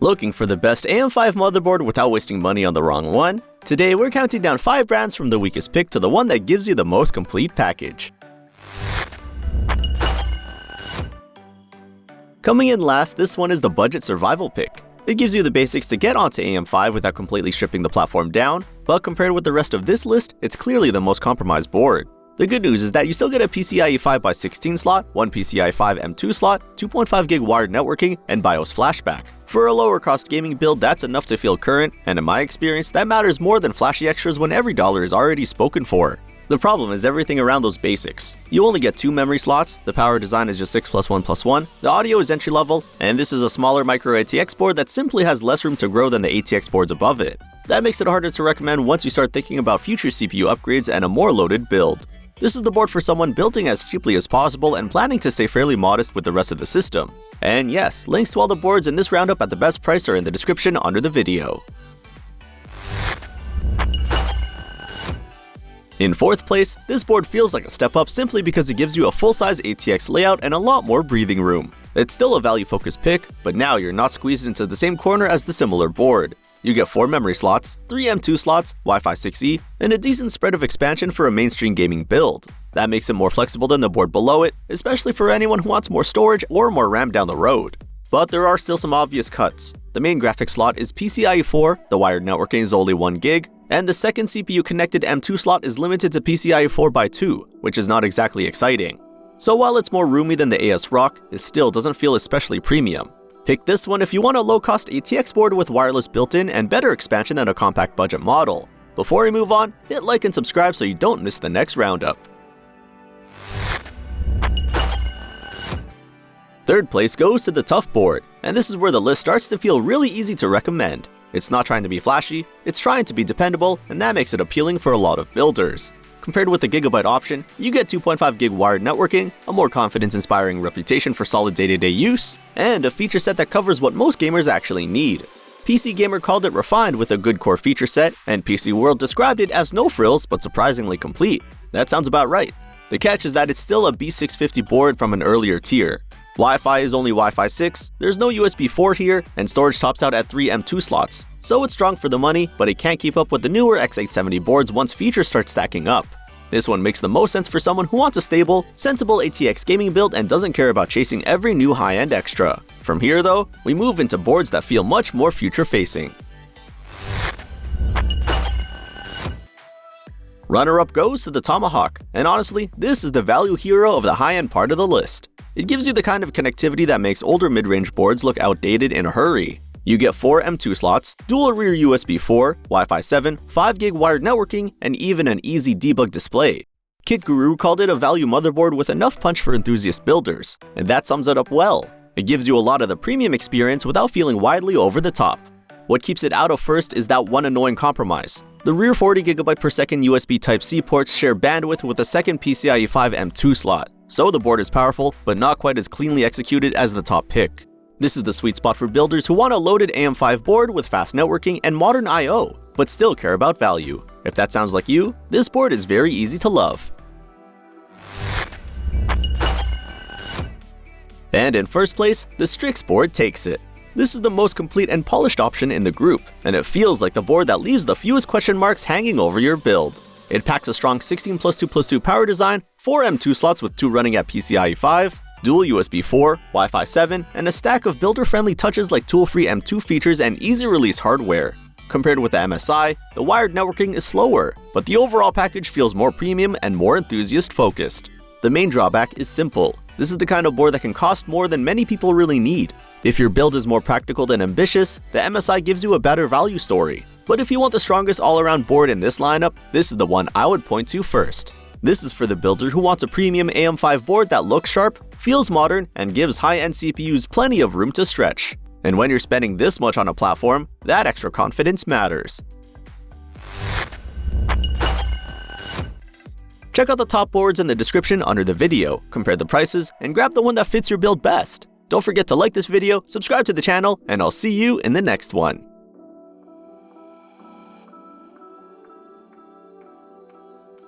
Looking for the best AM5 motherboard without wasting money on the wrong one? Today we're counting down 5 brands from the weakest pick to the one that gives you the most complete package. Coming in last, this one is the budget survival pick. It gives you the basics to get onto AM5 without completely stripping the platform down, but compared with the rest of this list, it's clearly the most compromised board. The good news is that you still get a PCIe 5x16 slot, one PCIe 5 M2 slot, 2.5GB wired networking, and BIOS flashback. For a lower cost gaming build, that's enough to feel current, and in my experience, that matters more than flashy extras when every dollar is already spoken for. The problem is everything around those basics. You only get 2 memory slots, the power design is just 6+1+1, the audio is entry level, and this is a smaller micro ATX board that simply has less room to grow than the ATX boards above it. That makes it harder to recommend once you start thinking about future CPU upgrades and a more loaded build. This is the board for someone building as cheaply as possible and planning to stay fairly modest with the rest of the system. And yes, links to all the boards in this roundup at the best price are in the description under the video. In 4th place, this board feels like a step up simply because it gives you a full-size ATX layout and a lot more breathing room. It's still a value-focused pick, but now you're not squeezed into the same corner as the similar board. You get 4 memory slots, 3 M2 slots, Wi-Fi 6E, and a decent spread of expansion for a mainstream gaming build. That makes it more flexible than the board below it, especially for anyone who wants more storage or more RAM down the road. But there are still some obvious cuts. The main graphics slot is PCIe 4, the wired networking is only 1GB, and the second CPU-connected M2 slot is limited to PCIe 4x2, which is not exactly exciting. So while it's more roomy than the ASRock, it still doesn't feel especially premium. Pick this one if you want a low-cost ATX board with wireless built-in and better expansion than a compact budget model. Before we move on, hit like and subscribe so you don't miss the next roundup. 3rd place goes to the Tough board, and this is where the list starts to feel really easy to recommend. It's not trying to be flashy, it's trying to be dependable, and that makes it appealing for a lot of builders. Compared with the Gigabyte option, you get 2.5GB wired networking, a more confidence-inspiring reputation for solid day-to-day use, and a feature set that covers what most gamers actually need. PC Gamer called it refined with a good core feature set, and PC World described it as no frills but surprisingly complete. That sounds about right. The catch is that it's still a B650 board from an earlier tier. Wi-Fi is only Wi-Fi 6, there's no USB 4 here, and storage tops out at 3 M2 slots. So it's strong for the money, but it can't keep up with the newer X870 boards once features start stacking up. This one makes the most sense for someone who wants a stable, sensible ATX gaming build and doesn't care about chasing every new high-end extra. From here though, we move into boards that feel much more future-facing. Runner-up goes to the Tomahawk, and honestly, this is the value hero of the high-end part of the list. It gives you the kind of connectivity that makes older mid-range boards look outdated in a hurry. You get 4 M2 slots, dual rear USB 4, Wi-Fi 7, 5GB wired networking, and even an easy debug display. Kit Guru called it a value motherboard with enough punch for enthusiast builders, and that sums it up well. It gives you a lot of the premium experience without feeling widely over the top. What keeps it out of first is that one annoying compromise. The rear 40GB per second USB Type-C ports share bandwidth with a second PCIe 5 M2 slot. So the board is powerful, but not quite as cleanly executed as the top pick. This is the sweet spot for builders who want a loaded AM5 board with fast networking and modern I/O, but still care about value. If that sounds like you, this board is very easy to love. And in 1st place, the Strix board takes it. This is the most complete and polished option in the group, and it feels like the board that leaves the fewest question marks hanging over your build. It packs a strong 16+2+2 power design, 4 M2 slots with 2 running at PCIe 5, dual USB 4, Wi-Fi 7, and a stack of builder-friendly touches like tool-free M2 features and easy-release hardware. Compared with the MSI, the wired networking is slower, but the overall package feels more premium and more enthusiast-focused. The main drawback is simple. This is the kind of board that can cost more than many people really need. If your build is more practical than ambitious, the MSI gives you a better value story. But if you want the strongest all-around board in this lineup, this is the one I would point to first. This is for the builder who wants a premium AM5 board that looks sharp, feels modern, and gives high-end CPUs plenty of room to stretch. And when you're spending this much on a platform, that extra confidence matters. Check out the top boards in the description under the video, compare the prices, and grab the one that fits your build best. Don't forget to like this video, subscribe to the channel, and I'll see you in the next one.